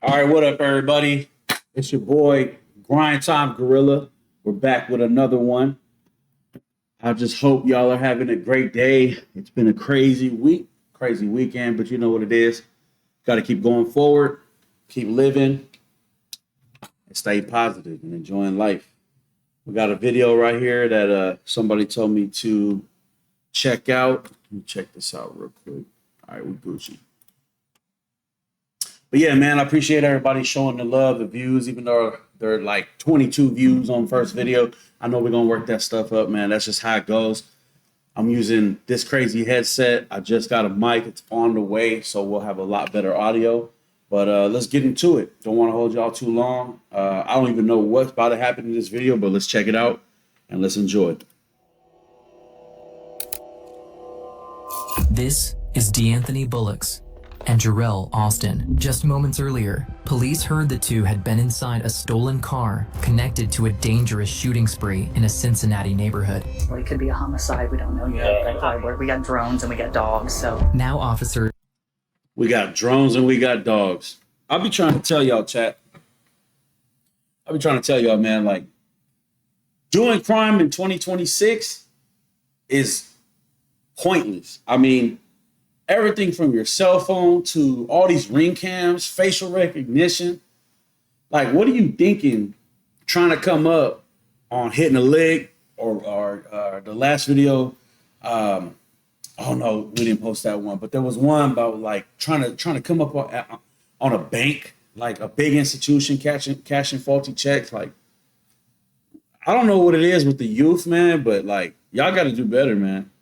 All right, what up, everybody? It's your boy, Grindtimegorilla. We're back with another one. I just hope y'all are having a great day. It's been a crazy week, crazy weekend, but you know what it is. Got to keep going forward, keep living, and stay positive and enjoying life. We got a video right here that somebody told me to check out. Let me check this out real quick. All right, we Gucci. But yeah, man, I appreciate everybody showing the love, the views, even though they're like 22 views on first video. I know we're going to work that stuff up, man. That's just how it goes. I'm using this crazy headset. I just got a mic. It's on the way, so we'll have a lot better audio. But let's get into it. Don't want to hold y'all too long. I don't even know what's about to happen in this video, but let's check it out and let's enjoy it. This is D'Anthony Bullocks and Jarrell Austin. Just moments earlier, police heard the two had been inside a stolen car connected to a dangerous shooting spree in a Cincinnati neighborhood. Well, it could be a homicide. We don't know yet. But we got drones and we got dogs, so. Now officers... We got drones and we got dogs. I'll be trying to tell y'all, chat. I'll be trying to tell y'all, man, like, doing crime in 2026 is pointless. I mean, everything from your cell phone to all these ring cams, facial recognition. Like, what are you thinking trying to come up on hitting a leg or the last video? Oh no, we didn't post that one, but there was one about like trying to come up on a bank, like a big institution cashing faulty checks. Like, I don't know what it is with the youth, man, but like y'all got to do better, man.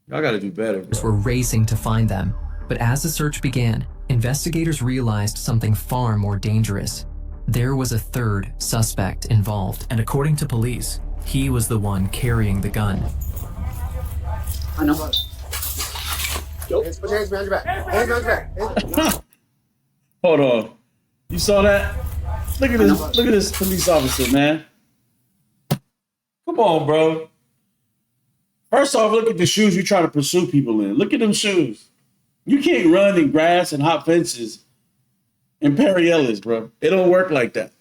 Y'all got to do better. Were racing to find them, but as the search began, investigators realized something far more dangerous. There was a third suspect involved, and according to police, he was the one carrying the gun. I know. Put your hands behind your back. Hands behind your back. Hold on. You saw that? Look at this. Look at this police officer, man. Come on, bro. First off, look at the shoes you try to pursue people in. Look at them shoes. You can't run in grass and hop fences in Perry Ellis, bro. It don't work like that.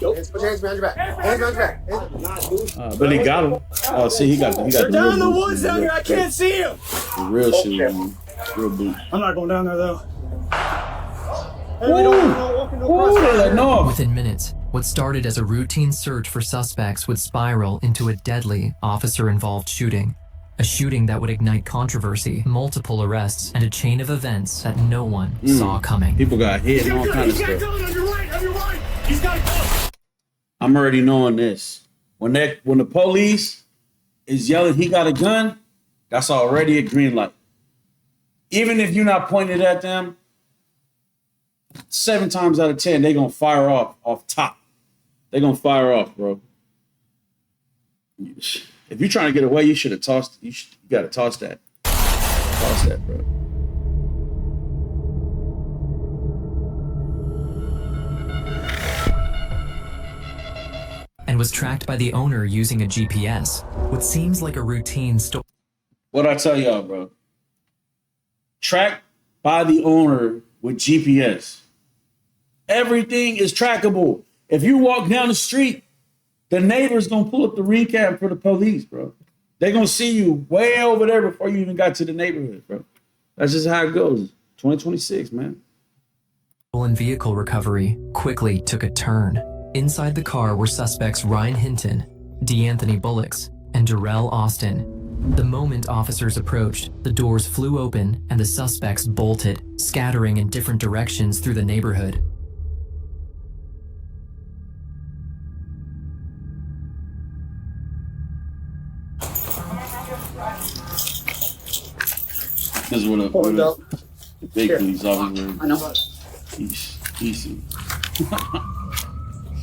Put your hands behind your back. Hands behind your back. But he got him. Oh, see, he got They're down in the woods down here. I can't see him. The real shoes, man. Real boot. I'm not going down there though. Hey, No. Within minutes, what started as a routine search for suspects would spiral into a deadly officer-involved shooting. A shooting that would ignite controversy, multiple arrests, and a chain of events that no one saw coming. People got hit and all kinds of stuff. On your right. He's got a gun. I'm already knowing this. When the police is yelling he got a gun, that's already a green light. Even if you're not pointed at them, 7 times out of 10, they're going to fire off top. They're going to fire off, bro. If you're trying to get away, you should have tossed. You got to toss that. Toss that, bro. And was tracked by the owner using a GPS. What seems like a routine story. What I tell y'all, bro? Tracked by the owner with GPS. Everything is trackable. If you walk down the street, the neighbor's gonna pull up the recap for the police, bro. They're gonna see you way over there before you even got to the neighborhood, bro. That's just how it goes. 2026, man. Stolen vehicle recovery quickly took a turn. Inside the car were suspects Ryan Hinton, D'Anthony Bullocks, and Jarrell Austin. The moment officers approached, the doors flew open and the suspects bolted, scattering in different directions through the neighborhood. This is what the big police officer. I know. Easy.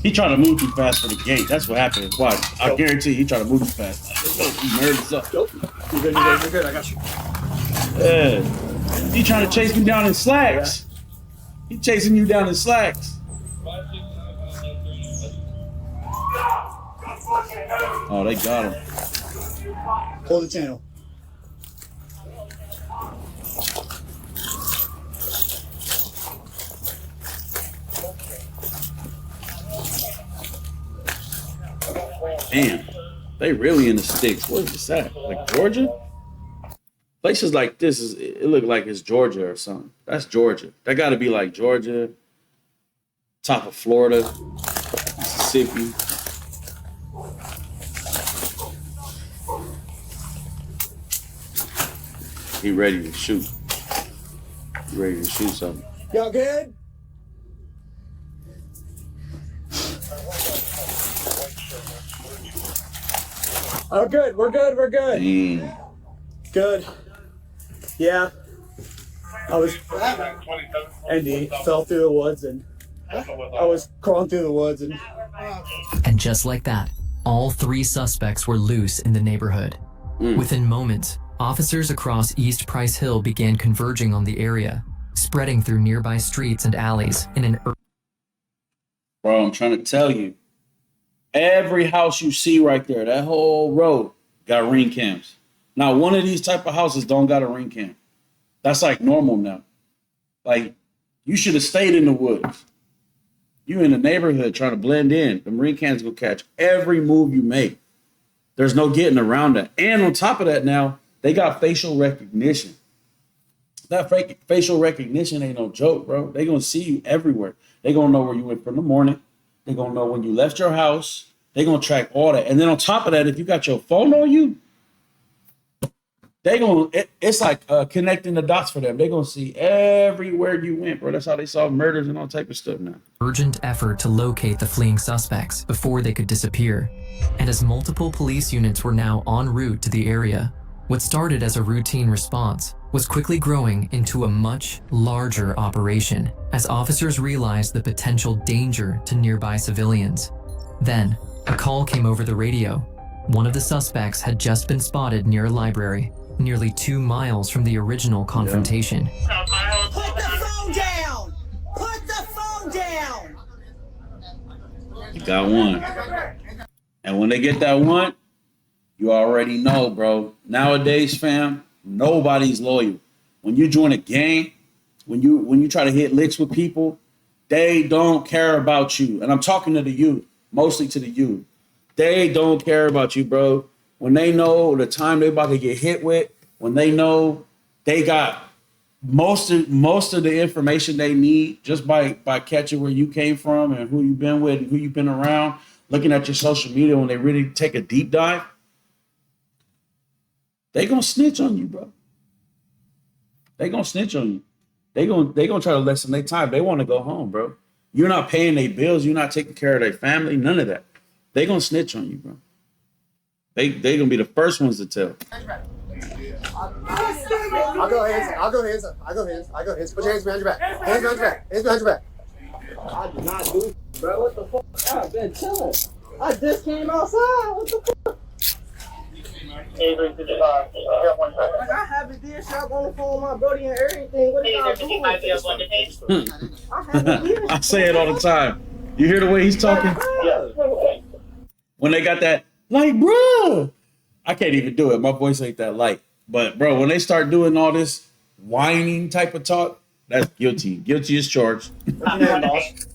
He trying to move too fast for the gate. That's what happened. Watch. I guarantee he trying to move too fast. He nervous up. You're good. I got you. Yeah. He trying to chase me down in slacks. He chasing you down in slacks. Oh, they got him. Hold the channel. Damn, they really in the sticks. What is that? Like Georgia? Places like this it look like it's Georgia or something. That's Georgia. That got to be like Georgia, top of Florida, Mississippi. He ready to shoot. He ready to shoot something. Y'all good? Oh, good. We're good. We're good. Damn. Good. Yeah. I was. Andy fell through the woods and I was crawling through the woods and. And just like that, all 3 suspects were loose in the neighborhood. Within moments, officers across East Price Hill began converging on the area, spreading through nearby streets and alleys in an Bro, I'm trying to tell you. Every house you see right there, that whole road got ring cams. Now, one of these type of houses don't got a ring cam. That's like normal now. Like, you should have stayed in the woods. You in the neighborhood trying to blend in. The ring cams will catch every move you make. There's no getting around that. And on top of that now, they got facial recognition. That facial recognition ain't no joke, bro. They gonna see you everywhere. They gonna know where you went from the morning. They gonna know when you left your house. They gonna track all that. And then on top of that, if you got your phone on you, it's like connecting the dots for them. They're gonna see everywhere you went, bro. That's how they solve murders and all type of stuff now. urgent effort to locate the fleeing suspects before they could disappear. And as multiple police units were now en route to the area, what started as a routine response was quickly growing into a much larger operation as officers realized the potential danger to nearby civilians. Then, a call came over the radio. One of the suspects had just been spotted near a library, nearly 2 miles from the original confrontation. Put the phone down! Put the phone down! You got one. And when they get that one, you already know, bro. Nowadays, fam, nobody's loyal. When you join a gang, when you try to hit licks with people, they don't care about you. And I'm talking to the youth, mostly to the youth. They don't care about you, bro. When they know the time they're about to get hit with, when they know they got most of the information they need just by catching where you came from and who you've been with and who you've been around, looking at your social media, when they really take a deep dive, they gonna snitch on you, bro. They gonna snitch on you. They gonna try to lessen their time. They want to go home, bro. You're not paying their bills. You're not taking care of their family. None of that. They gonna snitch on you, bro. They gonna be the first ones to tell. I'll go hands. Put your hands behind your back. Hands behind your back. Hands behind your back. I did not do, bro. What the fuck? I've been chilling. I just came outside. What the fuck? Like, I haven't did shop on the phone with my brody and everything. What y'all doing? I haven't did. I say it all the time. You hear the way he's talking? When they got that, like, bro, I can't even do it. My voice ain't that light. But, bro, when they start doing all this whining type of talk, that's guilty. Guilty as charged. What's your name, boss?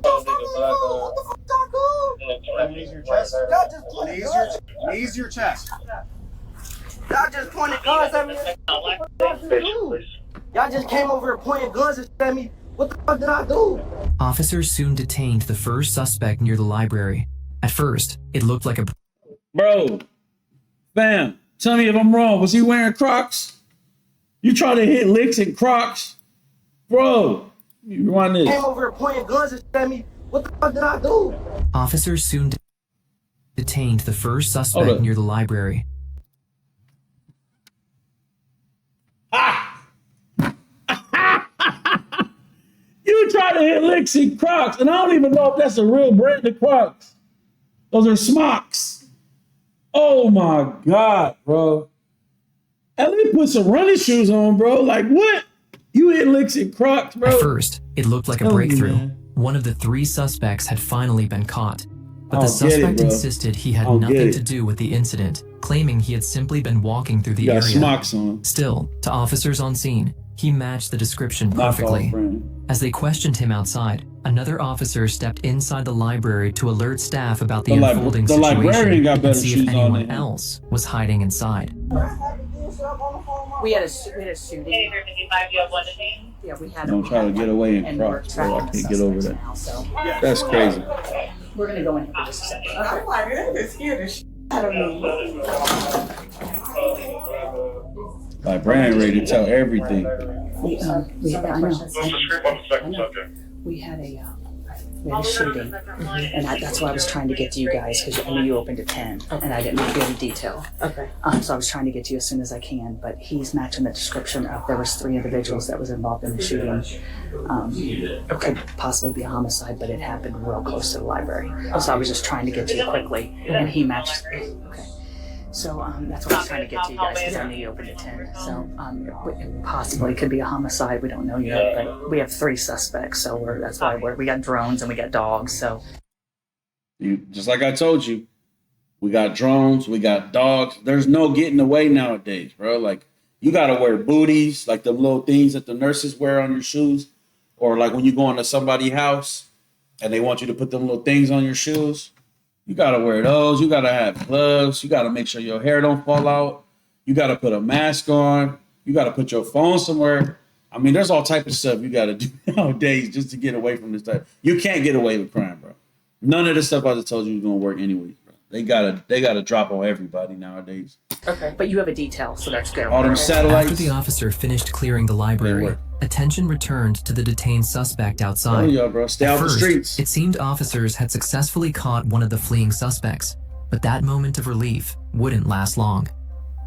What the fuck y'all doing? Knees your chest. Y'all just pointed guns. Knees your chest. Y'all just pointed guns at me. What the fuck y'all just do? Y'all just came over and pointed guns at me. What the fuck did I do? Officers soon detained the first suspect near the library. At first, it looked like a Bro, fam, tell me if I'm wrong. Was he wearing Crocs? You try to hit licks in Crocs? Bro, you want this? Came over and pointed guns at me. What the fuck did I do? Officers soon detained the first suspect near the library. You try to hit licks in Crocs, and I don't even know if that's a real brand of Crocs. Those are smocks. Oh my God, bro. At least put some running shoes on, bro. Like, what? You hit licks in Crocs, bro. At first, it looked like a breakthrough. One of the 3 suspects had finally been caught. But the suspect insisted he had nothing to do with the incident, claiming he had simply been walking through the area. Smocks on. Still, to officers on scene, he matched the description perfectly. As they questioned him outside, Another officer stepped inside the library to alert staff about the The unfolding librarian situation got and better see if shoes on anyone than him. else was hiding inside. We had a shooting. Yeah, we had. Don't try to get away in and we're Crocs, bro. I tracking can't get over suspects that. now, so That's crazy. we're gonna go in here for just a second. I'm like, they're scared as shit out of me. Librarian ready to tell everything. We had, we had a shooting, and that's why I was trying to get to you guys, because I knew you opened at 10, and I didn't know any detail. Okay. So I was trying to get to you as soon as I can, but he's matching the description of there was 3 individuals that was involved in the shooting. It could possibly be a homicide, but it happened real close to the library. So I was just trying to get to you quickly, and he matched. Okay. So that's why I was trying to get to you guys, because I knew you opened at 10. So it possibly could be a homicide. We don't know yet, but we have 3 suspects. So that's why we got drones and we got dogs. So Just like I told you, we got drones, we got dogs. There's no getting away nowadays, bro. Like, you got to wear booties, like the little things that the nurses wear on your shoes. Or like when you go into somebody's house and they want you to put them little things on your shoes. You got to wear those. You got to have gloves. You got to make sure your hair don't fall out. You got to put a mask on. You got to put your phone somewhere. I mean, there's all type of stuff you got to do nowadays just to get away from this type. You can't get away with crime, bro. None of the stuff I just told you is going to work anyway, bro. They gotta drop on everybody nowadays. okay, but you have a detail, so that's good. All them satellites. After the officer finished clearing the library, attention returned to the detained suspect Oh, outside. yeah, bro. Stay At out the first, streets. it seemed officers had successfully caught one of the fleeing suspects, but that moment of relief wouldn't last long.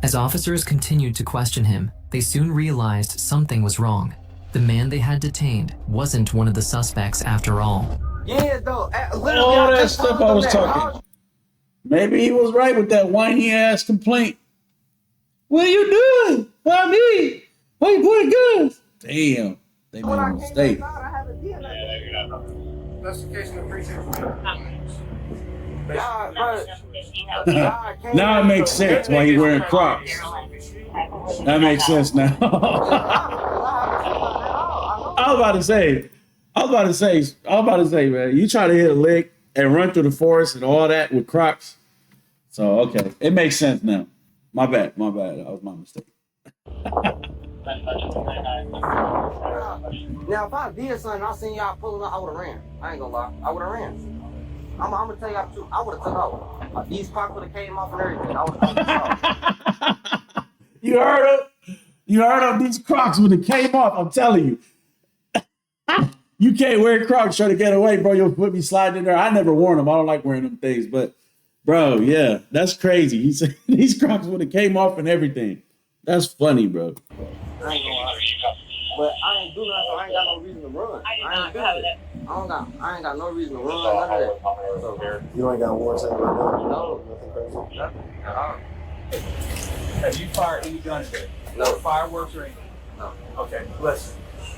As officers continued to question him, they soon realized something was wrong. The man they had detained wasn't one of the suspects after all. Yeah, though. All that stuff I was talking. Maybe he was right with that whiny ass complaint. What are you doing? Why me? Why you pointing guns? Damn, they made a mistake. Investigation of precinct. Now it makes sense why he wearing Crocs. That makes sense now. I was about to say, man, you try to hit a lick and run through the forest and all that with Crocs. So, okay, it makes sense now. My bad. That was my mistake. Now, if I did something, I seen y'all pulling up, I would've ran. I ain't gonna lie, I would've ran. I'm gonna tell y'all too, I would've took off. These Crocs would've came off and everything. I would've took off. You heard him? You heard him? These Crocs would have came off. I'm telling you. You can't wear Crocs trying to get away, bro. You'll put me sliding in there. I never worn them. I don't like wearing them things, but bro, yeah, that's crazy. He said these Crocs would have came off and everything. That's funny, bro. I ain't gonna lie. But I ain't do nothing, so I ain't got no reason to run. I ain't got no reason to run, none of that. You ain't got warrants anywhere now? No. Nothing crazy? Have you fired any guns today? No. Fireworks or anything? No. Okay, listen.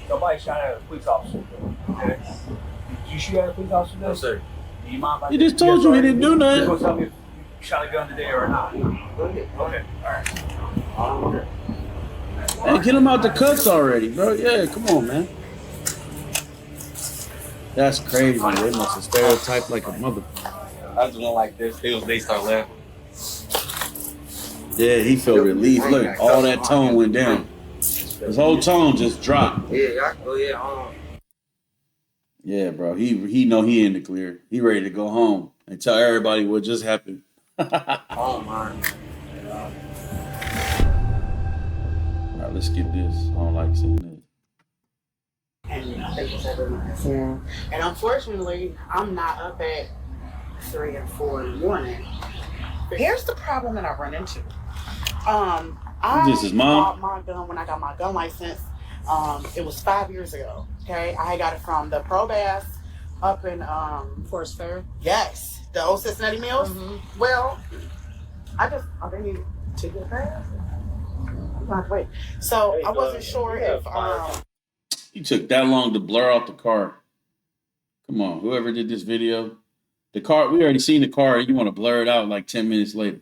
Nobody shot at a police officer. Okay? Did you shoot at a police officer today? No, sir. Do you mind if I He just told you he didn't do You're nothing. going to tell me if you shot a gun today or not? Go ahead. Okay, all right. Hey, get him out the cuts already, bro. Yeah, come on, man. That's crazy. They must have stereotyped like a mother. I just don't like this. They start laughing. Yeah, he felt relief. Look, all that tone went down. His whole tone just dropped. Yeah, y'all go ahead. Yeah, bro. He know he in the clear. He ready to go home and tell everybody what just happened. Oh, man. All right, let's get this. I don't like seeing this. Yeah. And unfortunately, I'm not up at 3 and 4 in the morning. But here's the problem that I run into. I This is mom? bought my gun when I got my gun license. It was 5 years ago. Okay, I got it from the Pro Bass up in Forest Fair. yes, the old Cincinnati Mills. Mm-hmm. Well, they need to get past. I'm not wait. So I wasn't sure if You took that long to blur out the car. Come on, whoever did this video. The car, we already seen the car. You want to blur it out like 10 minutes later.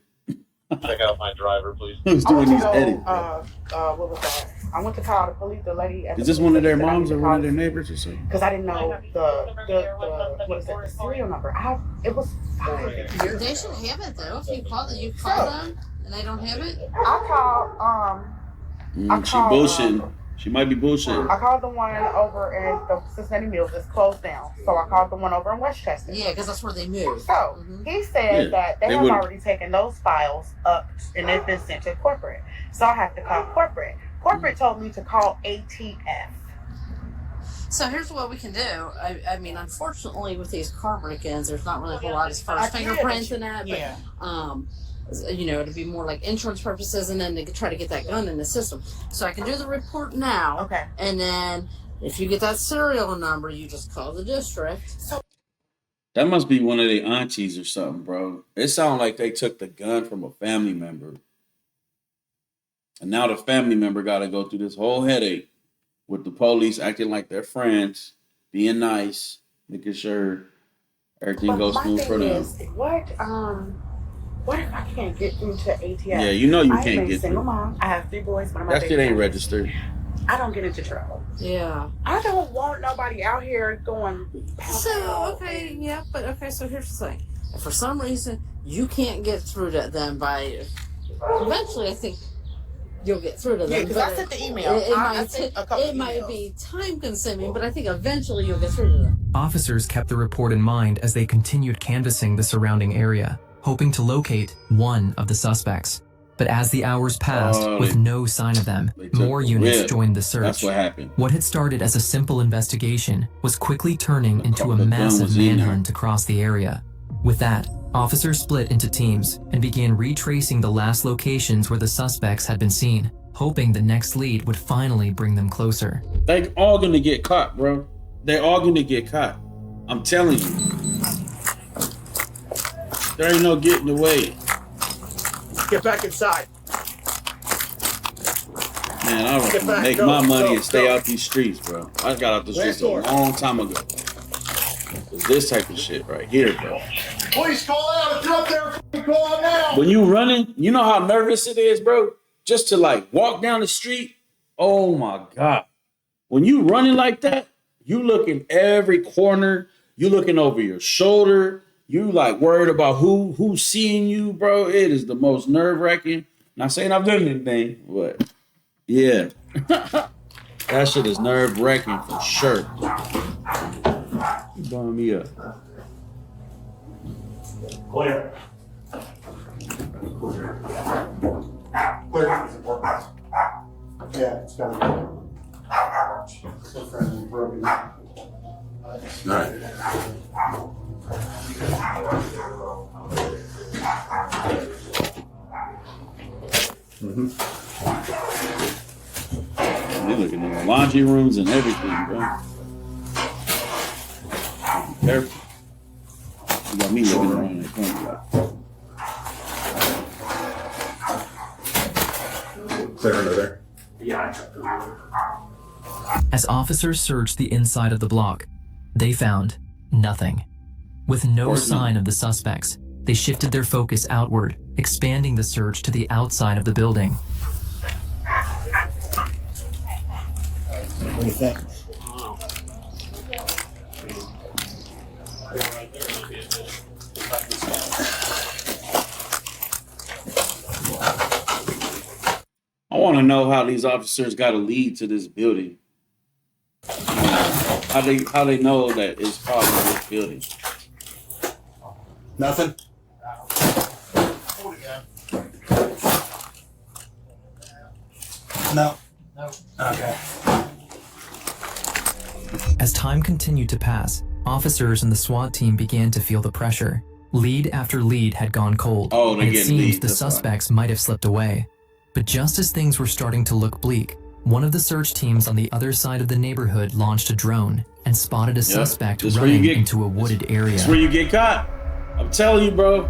Check out my driver, please. Who's I doing went to these edits? what was that? I went to call the police, the lady. Is this one of their moms or one of their neighbors or something? Because I didn't know the what is that? The serial number. It was 5. They should have it though. If you call them and they don't have it. I called She bullshitting. She might be bullshitting. I called the one over in the Cincinnati Mills. It's closed down. So I called the one over in Westchester. Yeah, because that's where they moved. So he said that they have wouldn't. already taken those files up and they've been sent to corporate. So I have to call corporate. Corporate told me to call ATF. So here's what we can do. I mean, unfortunately, with these car break-ins, there's not really a whole lot as far as fingerprints and that. But, Yeah. you know, it'd be more like insurance purposes, and then to try to get that gun in the system. So I can do the report now. Okay. And then if you get that serial number, you just call the district. That must be one of their aunties or something, bro. It sounds like they took the gun from a family member. And now the family member got to go through this whole headache with the police acting like they're friends, being nice, making sure everything goes smooth for them. What if I can't get through to ATF? Yeah, you know you I'm can't a get single through. mom. I have 3 boys. One of my That shit babies. ain't registered. I don't get into trouble. Yeah. I don't want nobody out here going. So, okay, yeah, but okay, so here's the thing. If for some reason you can't get through to them by, eventually I think you'll get through to them. Yeah, because I sent the email. I sent a couple it might emails. be time consuming, but I think eventually you'll get through to them. Officers kept the report in mind as they continued canvassing the surrounding area, hoping to locate one of the suspects. But as the hours passed, with no sign of them, more units joined the search. That's what happened. What had started as a simple investigation was quickly turning into a massive manhunt across the area. With that, officers split into teams and began retracing the last locations where the suspects had been seen, hoping the next lead would finally bring them closer. They all gonna get caught, bro. They all gonna get caught. I'm telling you. There ain't no getting away. Get back inside. Man, I Get was back, make go, my money go, and stay go. out these streets, bro. I got out the Last streets a door. long time ago. This type of shit right here, bro. Please call out. If you're up there, call out now. When you running, you know how nervous it is, bro? Just to like walk down the street. Oh my God. When you running like that, you looking every corner. You looking over your shoulder. You like worried about who's seeing you, bro. It is the most nerve-wracking. Not saying I've done anything, but yeah. That shit is nerve-wracking for sure. You blowing me up. Clear. Yeah, it's got to be broken. All right. They're looking in the laundry rooms and everything, bro. Be careful. You got me looking around that corner. Clear under there. As officers searched the inside of the block, they found nothing. With no sign of the suspects, they shifted their focus outward, expanding the search to the outside of the building. What do you think? I want to know how these officers got a lead to this building. How they know that it's probably this building. Nothing? No. Okay. As time continued to pass, officers and the SWAT team began to feel the pressure. Lead after lead had gone cold, Oh, they and it get seemed leads, the that's why. suspects might have slipped away. But just as things were starting to look bleak, one of the search teams on the other side of the neighborhood launched a drone and spotted a suspect This where you running get- into a wooded area. That's where you get caught. I'm telling you, bro.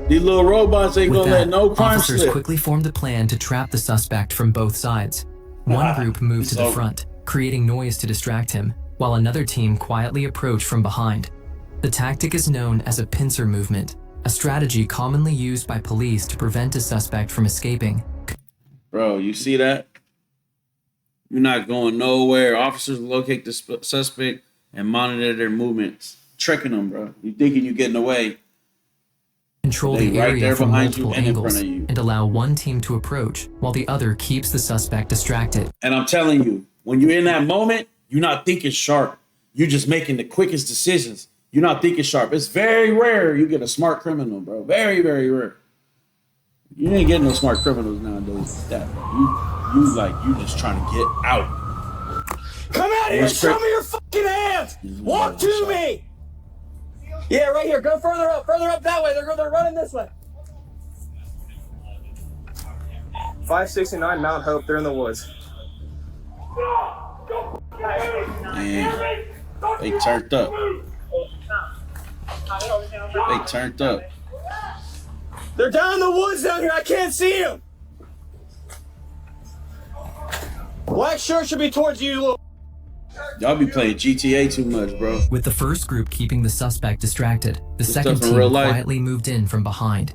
These little robots ain't With gonna that, let no crime officers slip. quickly formed a plan to trap the suspect from both sides. One group moved to the front, creating noise to distract him, while another team quietly approached from behind. The tactic is known as a pincer movement, a strategy commonly used by police to prevent a suspect from escaping. Bro, you see that? You're not going nowhere. Officers locate the suspect and monitor their movements. Tricking them, bro. You thinking you're getting away. Control They the right area there from behind you multiple and in front angles of you. and allow one team to approach while the other keeps the suspect distracted. And I'm telling you, when you're in that moment, you're not thinking sharp. You're just making the quickest decisions. You're not thinking sharp. It's very rare you get a smart criminal, bro. Very, very rare. You ain't getting no smart criminals nowadays. That you just trying to get out. Come out here! Show me your fucking hands! Walk to me! Yeah, right here. Go further up that way. They're running this way. 569 Mount Hope. They're in the woods. Man, they turned up. They turned up. They're down in the woods down here. I can't see them. Black shirt should be towards you, little. Y'all be playing GTA too much, bro. With the first group keeping the suspect distracted, the second stuff in team real life. quietly moved in from behind.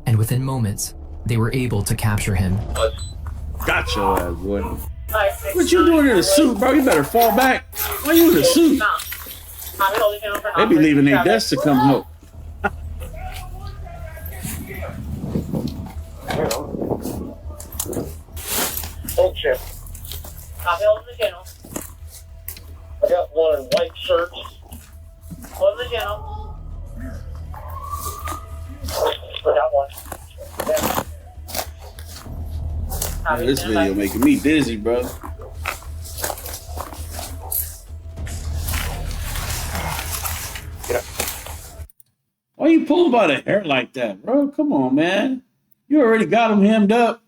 And within moments, they were able to capture him. Got your ass, boy. What you doing in a suit, bro? You better fall back. Why you in a suit? They be leaving their desk to come help. Old chip. Copy over the channel. I got one in white shirts. Over the channel. I got one. Yeah. Man, this video making me dizzy, bro. Get up. Why you pulling by the hair like that, bro? Come on, man. You already got him hemmed up.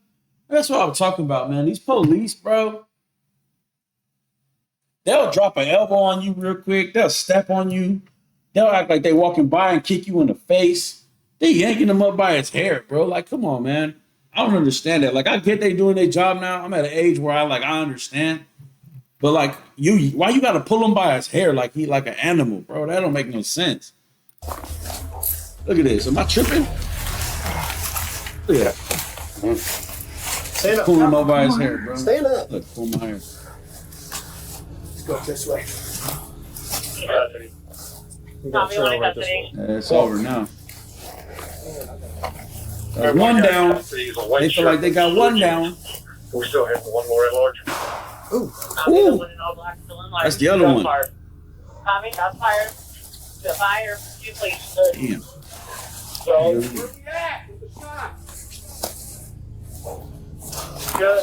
That's what I'm talking about, man. These police, bro. They'll drop an elbow on you real quick. They'll step on you. They'll act like they walking by and kick you in the face. They yanking him up by his hair, bro. Like, come on, man. I don't understand that. Like, I get they doing their job now. I'm at an age where I understand. But like, why you gotta pull him by his hair like he like an animal, bro? That don't make no sense. Look at this. Am I tripping? Look at that. Stand up. Pull him up by his hair, bro. Stand up. Look, pull my hair. Let's go this way. It's over now. One down. They feel like they got one down. We still have one more at large. Ooh. Ooh. That's the other one. Tommy, shots fired. The fire, you please. Damn.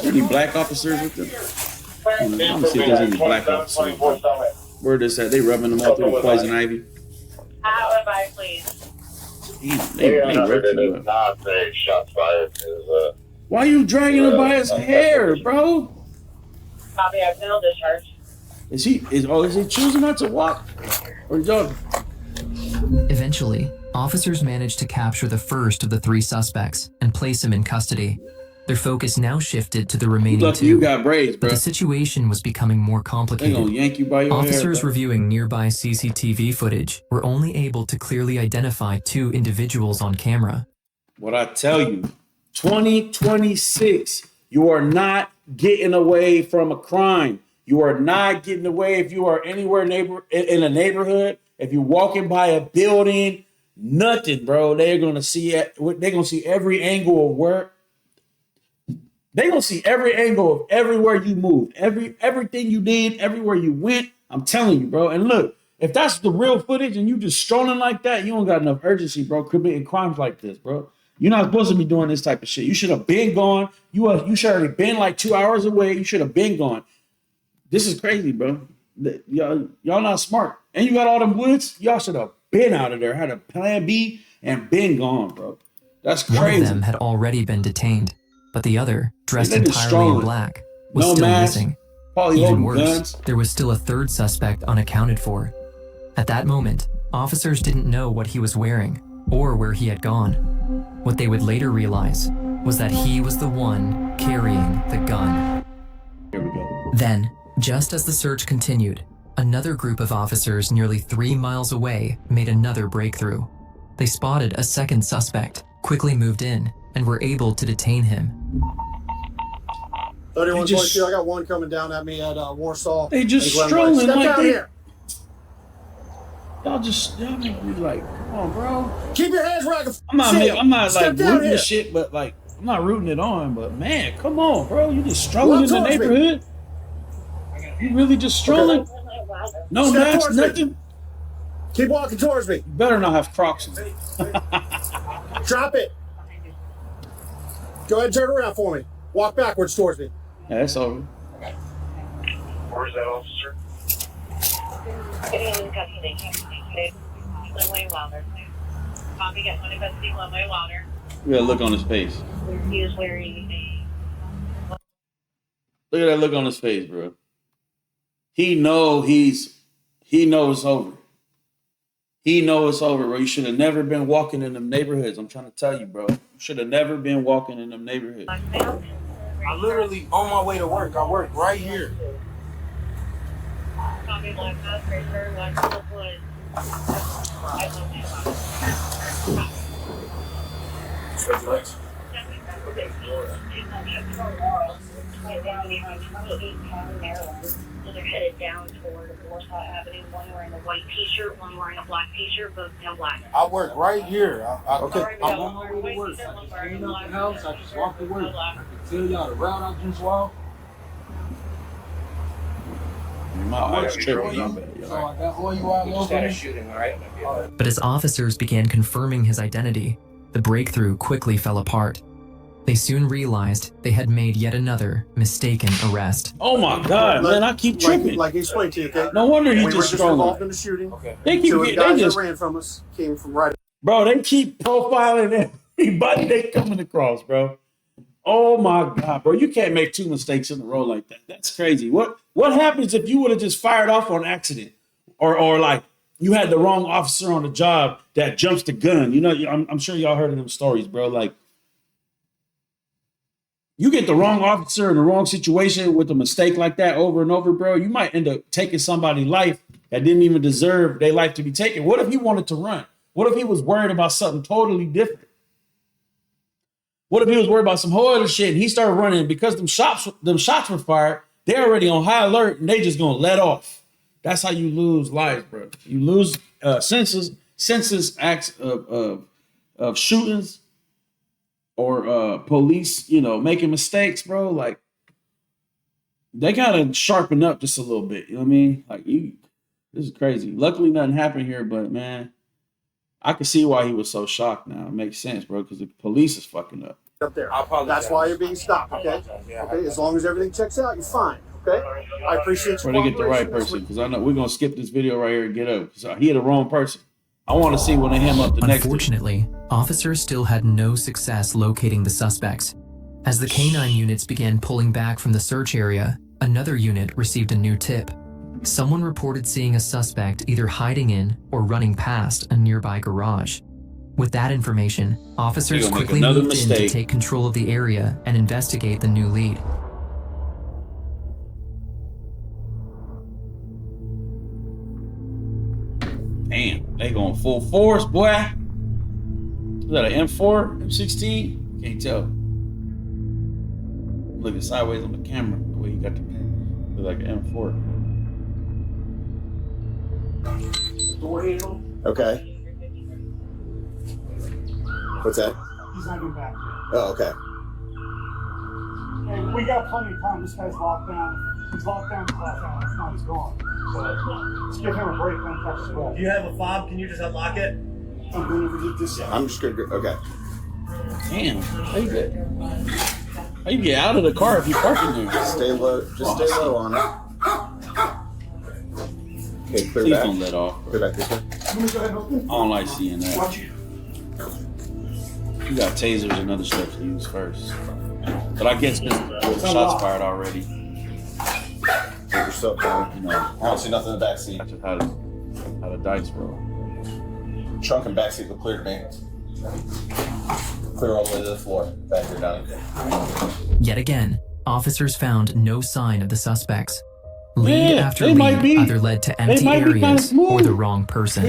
Any black officers with them? I don't see if there's any black officers. Where this at? They rubbing them all through the poison ivy. Out and by, please. Damn, they ripped him up. Not say shots fired. Why you dragging him by his hair, bro? Copy, I've no discharge. Is he choosing not to walk? Or y'all? Eventually, officers managed to capture the first of the three suspects and place him in custody. Their focus now shifted to the remaining Lucky two. you got braids, But bro. the situation was becoming more They complicated. gonna yank you by your Officers hair, bro. reviewing nearby CCTV footage were only able to clearly identify two individuals on camera. What I tell you, 2026, you are not getting away from a crime. You are not getting away if you are anywhere in a neighborhood. If you're walking by a building, nothing, bro. They're gonna see it. They're gonna see every angle of where. They're gonna see every angle of everywhere you moved, everything you did, everywhere you went. I'm telling you, bro. And look, if that's the real footage and you just strolling like that, you don't got enough urgency, bro, committing crimes like this, bro. You're not supposed to be doing this type of shit. You should have been gone. You should have been like 2 hours away. You should have been gone. This is crazy, bro. Y'all not smart. And you got all them woods. Y'all should have been out of there, had a plan B, and been gone, bro. That's crazy. One of them had already been detained, but the other, dressed They just entirely in strolling. black, was No still mask. missing. Probably Even holding worse, guns. there was still a third suspect unaccounted for. At that moment, officers didn't know what he was wearing or where he had gone. What they would later realize was that he was the one carrying the gun. Here we go. Then, just as the search continued, another group of officers nearly 3 miles away made another breakthrough. they spotted a second suspect, quickly moved in, and were able to detain him. 3122, I got one coming down at me at Warsaw. They just and strolling Step like down they- here. Y'all make me like, come on, bro. Keep your hands where I can I'm not Step like down rooting here. the shit, but like, I'm not rooting it on, but man, come on, bro. You just strolling Walk in the towards me. neighborhood? You really just strolling? No Step mask, towards me. nothing? Keep walking towards me. You better not have Crocs on. Drop it. Go ahead and turn around for me. Walk backwards towards me. Yeah, that's over. Where's that officer? Getting him in custody. Linway Wilder. Copy, get one in custody, Linway Wilder. We gotta look on his face. He was wearing a... Look at that look on his face, bro. He know it's over. He know it's over, bro. You should have never been walking in them neighborhoods. I'm trying to tell you, bro. You should have never been walking in them neighborhoods. I literally on my way to work. I work right here. Copy, black house, Racer, black Silkwood. So they're headed down toward Warsaw Avenue. One wearing a white t-shirt, one wearing a black t-shirt, both in black. I work right here. Okay. I'm on my way to work. I just cleaned up the house. I just walked to work. I can tell y'all the route I just walked. My eyes tripping. So I got all you all over me. shooting, right? But as officers began confirming his identity, the breakthrough quickly fell apart. They soon realized they had made yet another mistaken arrest. Oh my God, man! I keep tripping. Like he explained to you, okay? No wonder he We were just just involved strolling. in the shooting. Okay. They keep Two of the they guys just that ran from us came from right. bro. They keep profiling everybody they coming across, bro. Oh my God, bro! You can't make two mistakes in a row like that. That's crazy. What happens if you would have just fired off on accident, or like you had the wrong officer on the job that jumps the gun? You know, I'm sure y'all heard of them stories, bro. Like you get the wrong officer in the wrong situation with a mistake like that over and over, bro. You might end up taking somebody's life that didn't even deserve their life to be taken. What if he wanted to run? What if he was worried about something totally different? What if he was worried about some whole other shit and he started running because them shots were fired? They're already on high alert and they just gonna let off. That's how you lose lives, bro. You lose senseless acts of shootings or police, making mistakes, bro. Like they gotta sharpen up just a little bit. You know what I mean? Like this is crazy. Luckily, nothing happened here, but man, I can see why he was so shocked now. It makes sense, bro, because the police is fucking up. Up there. I apologize. That's why you're being stopped, okay? Yeah. Okay, as long as everything checks out, you're fine, okay? I appreciate your Where they get the right cooperation. person, because I know we're gonna skip this video right here and get up. Because he had the wrong person. I want to see when they hem up the next. Unfortunately, officers still had no success locating the suspects. As the canine units began pulling back from the search area, another unit received a new tip. Someone reported seeing a suspect either hiding in or running past a nearby garage. With that information, officers You're gonna make quickly another moved in to mistake. take control of the area and investigate the new lead. Damn, they going full force, boy. Is that an M4, M16? Can't tell. Looking sideways on the camera, the way you got the pen. Look like an M4. Okay. What's that? He's not getting back. Oh, okay. And we got plenty of time. This guy's locked down. He's locked down to locked down. It's not, he's gone. So let's give him a break. Don't touch his ball. Do you have a fob? Can you just unlock it? I'm going to get this. I'm just gonna go. Okay. Damn, how you get out of the car if you parking there? Stay low. Just stay low on it. Okay, clear Please back. don't let off. Clear back this way. I don't like seeing that. You got tasers and other stuff to use first. But I guess because shots fired already. Take yourself down. You know, I don't see nothing in the back seat. that's just how the dice roll. Trunk and back seat look clear to me. Clear all the way to the floor. Back here, down. Yet again, officers found no sign of the suspects. Lead Yeah, after they might lead be- either led to they empty might be kinda areas smooth. or the wrong person.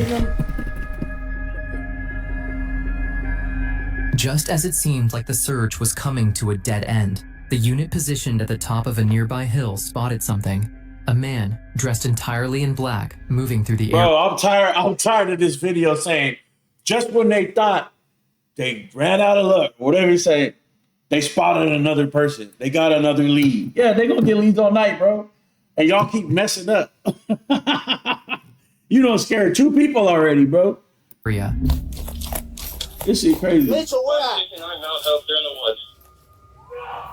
Just as it seemed like the search was coming to a dead end, the unit positioned at the top of a nearby hill spotted something. A man, dressed entirely in black, moving through the air. Bro, I'm tired of this video saying, just when they thought they ran out of luck, whatever you say, they spotted another person. They got another lead. Yeah, they gonna get leads all night, bro. And y'all keep messing up. You don't scare 2 people already, bro. Area. This shit crazy. Mitchell, where at?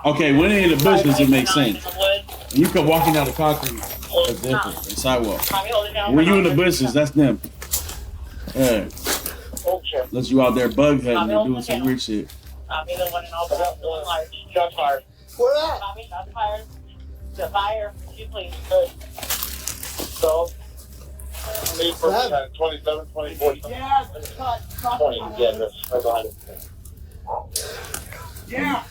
Okay, when they in the bushes, it makes sense. When you come walking down the concrete, that's different. The sidewalk. When you in the bushes, that's them. Yeah. Unless you out there bug hunting and doing some weird shit. I'll be the one in all the large. Shots fired. Where at? Tommy, shots fired. The fire, you please. So, need for 27, 24. Yeah, cut. 20, yeah, that's right behind it. Yeah.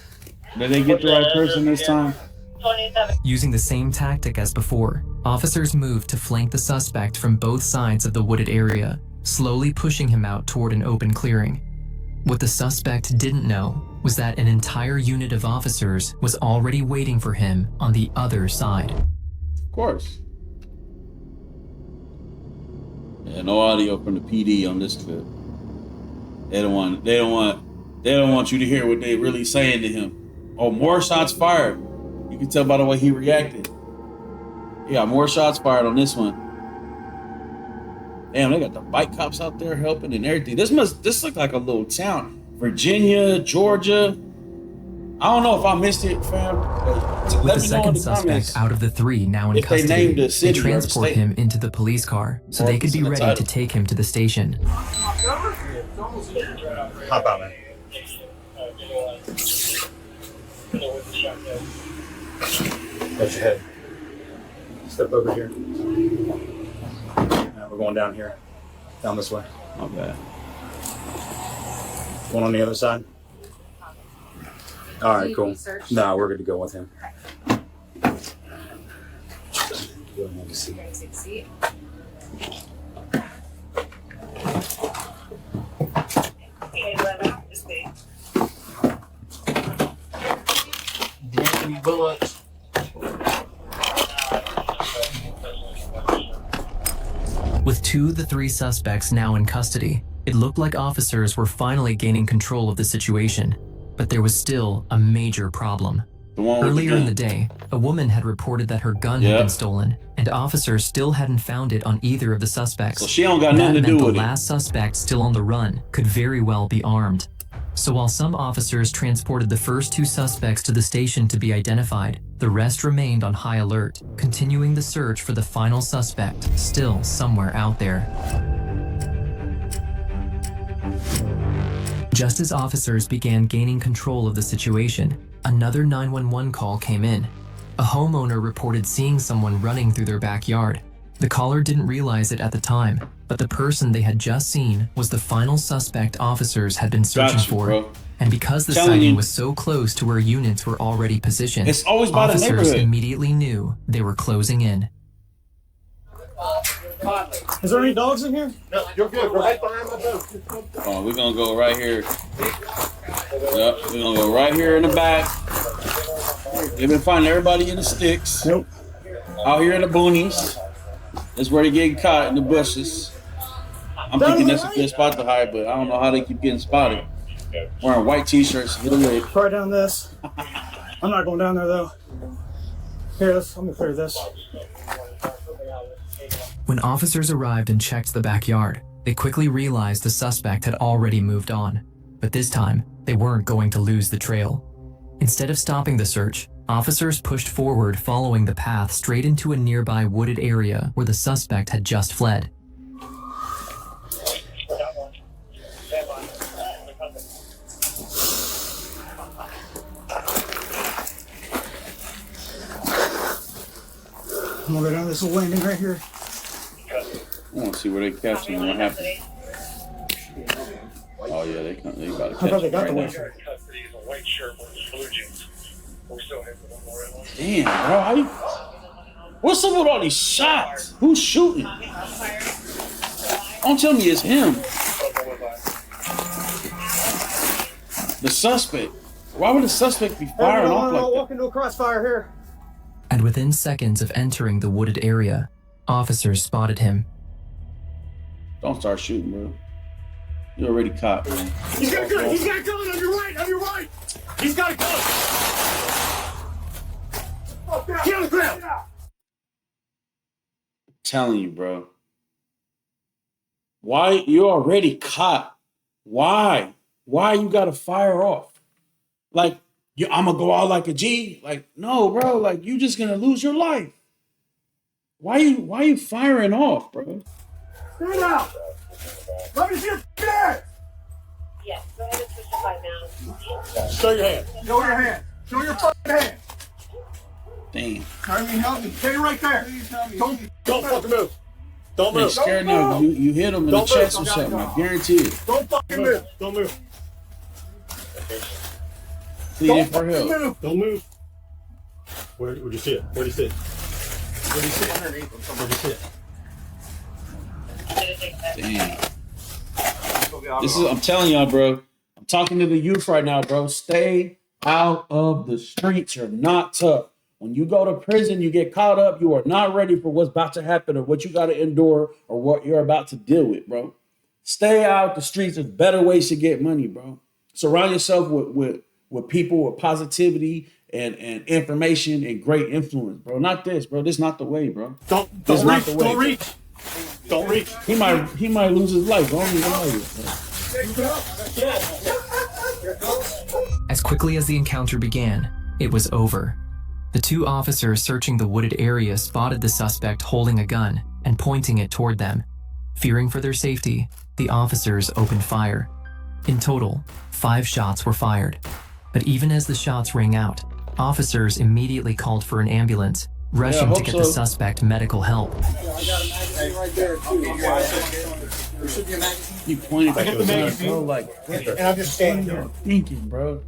Did they get the right person this time? 27. Using the same tactic as before, officers moved to flank the suspect from both sides of the wooded area, slowly pushing him out toward an open clearing. What the suspect didn't know was that an entire unit of officers was already waiting for him on the other side. Of course. Yeah, no audio from the PD on this clip. They don't want you to hear what they really saying to him. Oh, more shots fired. You can tell by the way he reacted. Yeah, more shots fired on this one. Damn, they got the bike cops out there helping and everything. This look like a little town. Virginia, Georgia. I don't know if I missed it, fam. With the second suspect out of the 3 now in custody, they transport him into the police car so they could be ready to take him to the station. Hop out, man. That's your head. Step over here. Now we're going down here. Down this way. Not bad. One on the other side. All right, cool. No, we're good to go with him. Go ahead and see. Bullets. With 2 of the 3 suspects now in custody, it looked like officers were finally gaining control of the situation, but there was still a major problem. Earlier in the day, a woman had reported that her gun had been stolen, and officers still hadn't found it on either of the suspects. So she don't got nothing to do with it. The last suspect still on the run could very well be armed. So while some officers transported the first 2 suspects to the station to be identified, the rest remained on high alert, continuing the search for the final suspect, still somewhere out there. Just as officers began gaining control of the situation, another 911 call came in. A homeowner reported seeing someone running through their backyard. The caller didn't realize it at the time, but the person they had just seen was the final suspect officers had been searching for. Bro. And because the sighting was so close to where units were already positioned, it's always by the officers neighborhood. immediately knew they were closing in. Is there any dogs in here? No, you're good. We're right behind my boat. Oh, we're gonna go right here. Yep, we're gonna go right here in the back. They've been finding everybody in the sticks. Nope. Out here in the boonies. That's where they get caught, in the bushes. I'm thinking that's a good spot to hide, but I don't know how they keep getting spotted. Wearing white t-shirts, hit a lid. Right down this. I'm not going down there though. Here, I'm gonna clear this. When officers arrived and checked the backyard, they quickly realized the suspect had already moved on. But this time, they weren't going to lose the trail. Instead of stopping the search, officers pushed forward following the path straight into a nearby wooded area where the suspect had just fled. I'm gonna go down this little landing right here. I want to see where they catch him and what happened. Oh yeah, they about to catch I thought they him got the right white now. shirt. Damn, bro, how you? What's up with all these shots? Who's shooting? Don't tell me it's him. The suspect. Why would the suspect be firing off like I'll that? walk into a crossfire here. And within seconds of entering the wooded area, officers spotted him. Don't start shooting, bro. You're already caught, man. He's got a gun. He's got a gun on your right. On your right. He's got a gun. Get on the ground. I'm telling you, bro. Why you're already caught? Why? Why you gotta fire off? Like I'm gonna go out like a G. Like no, bro. Like you just gonna lose your life. Why you firing off, bro? Stand out. Let me see your hands. Yes, go ahead and push the button now. Show your hand. Show your hand. Show your fucking hand. Damn. Try me help me. Stay right there. Don't fucking move. Don't They're move. scared now. You hit him in the chest or something. I guarantee it. Don't fucking move. Don't move. Pleading for help. Don't move. Where'd you see it? Where'd you see it? Where'd you see it? Where'd you see it? Damn. I'm telling y'all, bro. I'm talking to the youth right now, bro. Stay out of the streets. You're not tough. When you go to prison, you get caught up. You are not ready for what's about to happen or what you got to endure or what you're about to deal with, bro. Stay out the streets. There's better ways to get money, bro. Surround yourself with people with positivity and information and great influence, bro. Not this, bro. This is not the way, bro. Don't reach. Don't reach. Don't reach. He might lose his life. Don't even know it. As quickly as the encounter began, it was over. The two officers searching the wooded area spotted the suspect holding a gun and pointing it toward them. Fearing for their safety, the officers opened fire. In total, 5 shots were fired. But even as the shots rang out, officers immediately called for an ambulance, rushing to get the suspect medical help. You pointed at the magazine, bro, like, and I'm just standing there thinking, bro.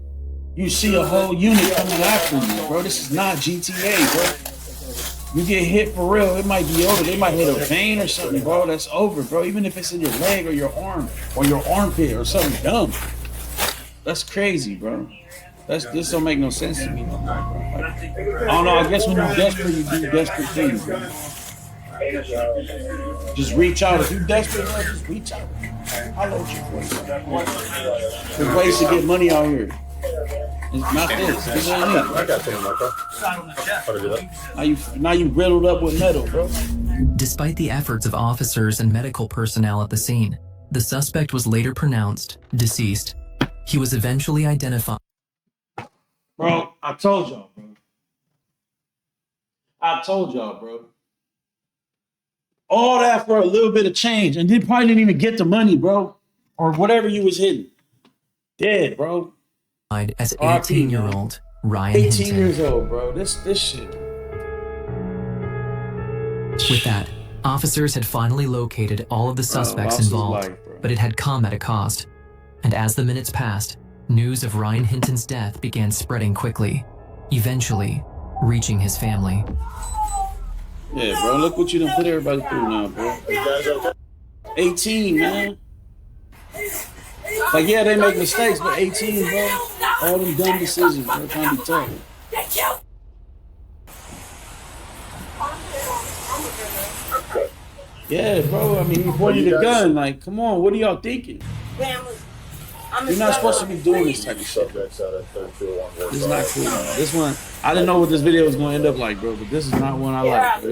You see a whole unit coming after you, bro. This is not GTA, bro. You get hit for real, it might be over. They might hit a vein or something, bro. That's over, bro. Even if it's in your leg or your arm or your armpit or something dumb. That's crazy, bro. This don't make no sense to me. I don't know. I guess when you're desperate, you do desperate things, bro. Just reach out. If you're desperate, bro, just reach out. I'll let you. There's ways to get money out here. It's not this. This ain't it. I got something in my car. How to do that? Now you riddled up with metal, bro. Despite the efforts of officers and medical personnel at the scene, the suspect was later pronounced deceased. He was eventually identified. Bro, I told y'all, bro. I told y'all, bro. All that for a little bit of change, and then probably didn't even get the money, bro, or whatever you was hitting. Dead, bro. As 18-year-old Ryan 18 Hinton. years old, bro. This shit. With that, officers had finally located all of the suspects involved, but it had come at a cost. And as the minutes passed, news of Ryan Hinton's death began spreading quickly, eventually reaching his family. Yeah, bro. Look what you done put everybody through now, bro. 18, man. Like, yeah, they make mistakes, but 18, bro. All them dumb decisions, bro. Trying to be tough. Yeah, bro. I mean, he pointed a gun. Like, come on. What are y'all thinking? You're not supposed to be doing this type of shit. This is not cool. Man. This one, I didn't know what this video was going to end up like, bro. But this is not one I like. Bro.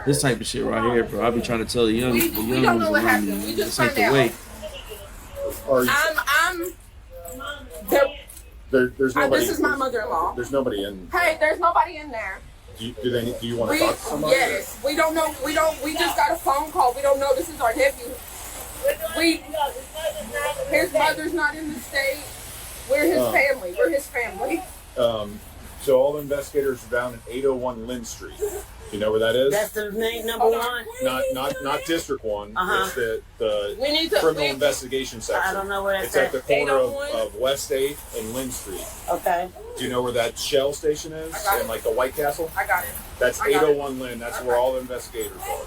This type of shit right here, bro. I be trying to tell the young ones around me. This ain't the way. There's nobody. This is my mother-in-law. There's nobody in. Hey, there's nobody in there. Do you want to talk to somebody? Yes. We don't know. We just got a phone call. We don't know. This is our nephew. His mother's not in the state. We're his family. We're his family. So all investigators are down at 801 Lynn Street. You know where that is? That's the main number one. Not District 1. It's the criminal investigation section. I don't know where that's at. It's at the corner of West 8th and Lynn Street. Okay. Do you know where that Shell station is? And like the White Castle? I got it. That's 801 Lynn. That's where all the investigators are.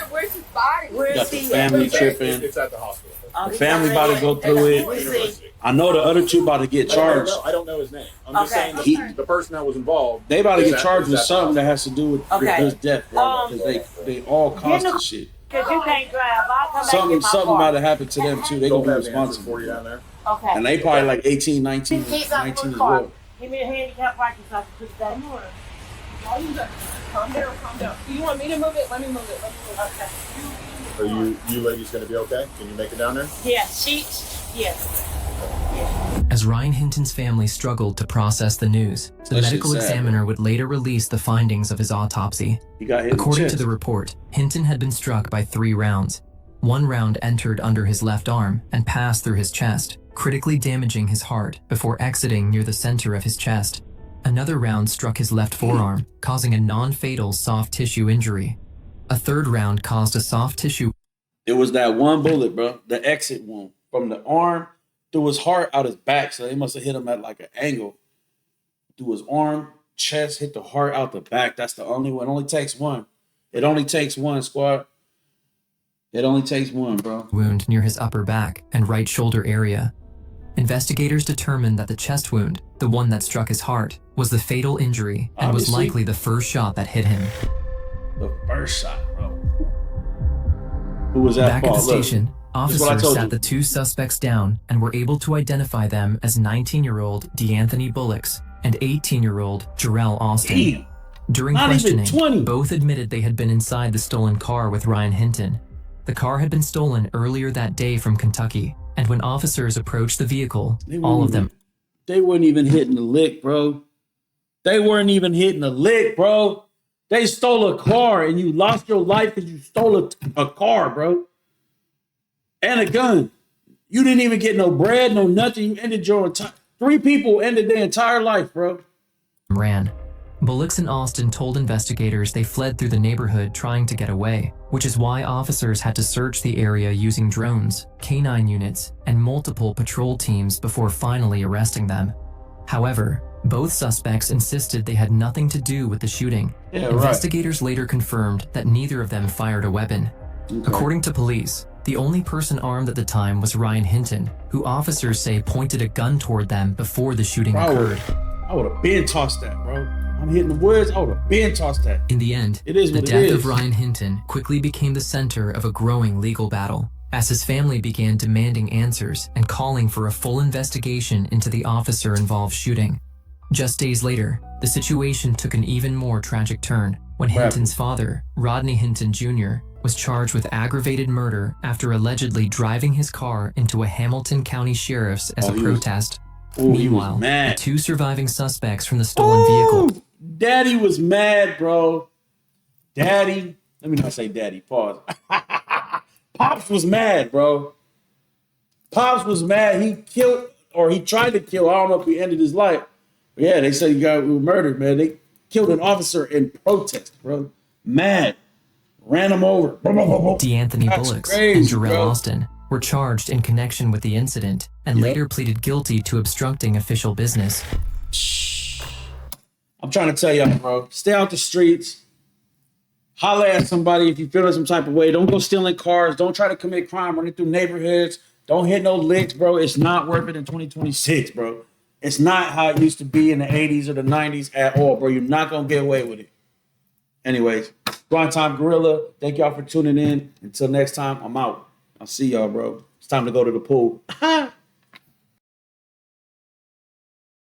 Where's his body? Got the family tripping. It's at the hospital. The family about to go through it. I know the other two about to get charged. I don't know his name. I'm just saying the person that was involved. They about to get charged with something that has to do with his death, bro. Because they all caused this shit. Cause you can't drive. I'll come back Something in my something car. about to happen to them too. They gonna be responsible for you down there. Okay. And they probably like 18, 19 as well. Give me a handicap license so I can put that in. Calm down, calm down. Do you want me to move it? Let me move it. Okay. Are you ladies going to be okay? Can you make it down there? Yeah, yes. As Ryan Hinton's family struggled to process the news, the That medical shit's sad, examiner would later release the findings of his autopsy. He got hit in the According to chest. the report, Hinton had been struck by 3 rounds. One round entered under his left arm and passed through his chest, critically damaging his heart before exiting near the center of his chest. Another round struck his left forearm, causing a non-fatal soft tissue injury. A third round caused a soft tissue. It was that one bullet, bro. The exit wound from the arm through his heart out his back. So they must have hit him at like an angle. Through his arm, chest, hit the heart out the back. That's the only one. It only takes one. It only takes one, squad. It only takes one, bro. Wound near his upper back and right shoulder area. Investigators determined that the chest wound, the one that struck his heart, was the fatal injury and was Obviously. likely the first shot that hit him. The first shot, bro. Who was that? Back at the station, this is what I officers told sat you. the 2 suspects down and were able to identify them as 19-year-old DeAnthony Bullocks and 18-year-old Jarrell Austin. Damn. During Not even questioning, 20. both admitted they had been inside the stolen car with Ryan Hinton. The car had been stolen earlier that day from Kentucky, and when officers approached the vehicle, all of them They weren't even hitting the lick, bro. They weren't even hitting the lick, bro. They stole a car and you lost your life because you stole a car, bro. And a gun. You didn't even get no bread, no nothing. You ended your entire... 3 people ended their entire life, bro. ran. Bullocks and Austin told investigators they fled through the neighborhood trying to get away, which is why officers had to search the area using drones, K-9 units, and multiple patrol teams before finally arresting them. However, both suspects insisted they had nothing to do with the shooting. Yeah, Investigators later confirmed that neither of them fired a weapon. According to police, the only person armed at the time was Ryan Hinton, who officers say pointed a gun toward them before the shooting occurred. I would have been tossed that, bro. I'm hitting the woods. I would have been tossed that. In the end, It is the what it death is. of Ryan Hinton quickly became the center of a growing legal battle, as his family began demanding answers and calling for a full investigation into the officer-involved shooting. Just days later, the situation took an even more tragic turn when Hinton's father, Rodney Hinton Jr., was charged with aggravated murder after allegedly driving his car into a Hamilton County sheriff's as a he was- protest. he was Meanwhile, mad. the 2 surviving suspects from the stolen vehicle. Daddy was mad, bro. Daddy, let me not say daddy, pause. Pops was mad, bro. Pops was mad. He killed, or he tried to kill, I don't know if he ended his life. But yeah, they said he got murdered, man. They killed an officer in protest, bro. Mad. Ran him over. DeAnthony That's Bullocks crazy, and Jarrell bro. Austin were charged in connection with the incident and later pleaded guilty to obstructing official business. I'm trying to tell y'all, bro. Stay out the streets. Holler at somebody if you feel some type of way. Don't go stealing cars. Don't try to commit crime running through neighborhoods. Don't hit no licks, bro. It's not worth it in 2026, bro. It's not how it used to be in the 80s or the 90s at all, bro. You're not going to get away with it. Anyways, Grindtimegorilla, thank y'all for tuning in. Until next time, I'm out. I'll see y'all, bro. It's time to go to the pool.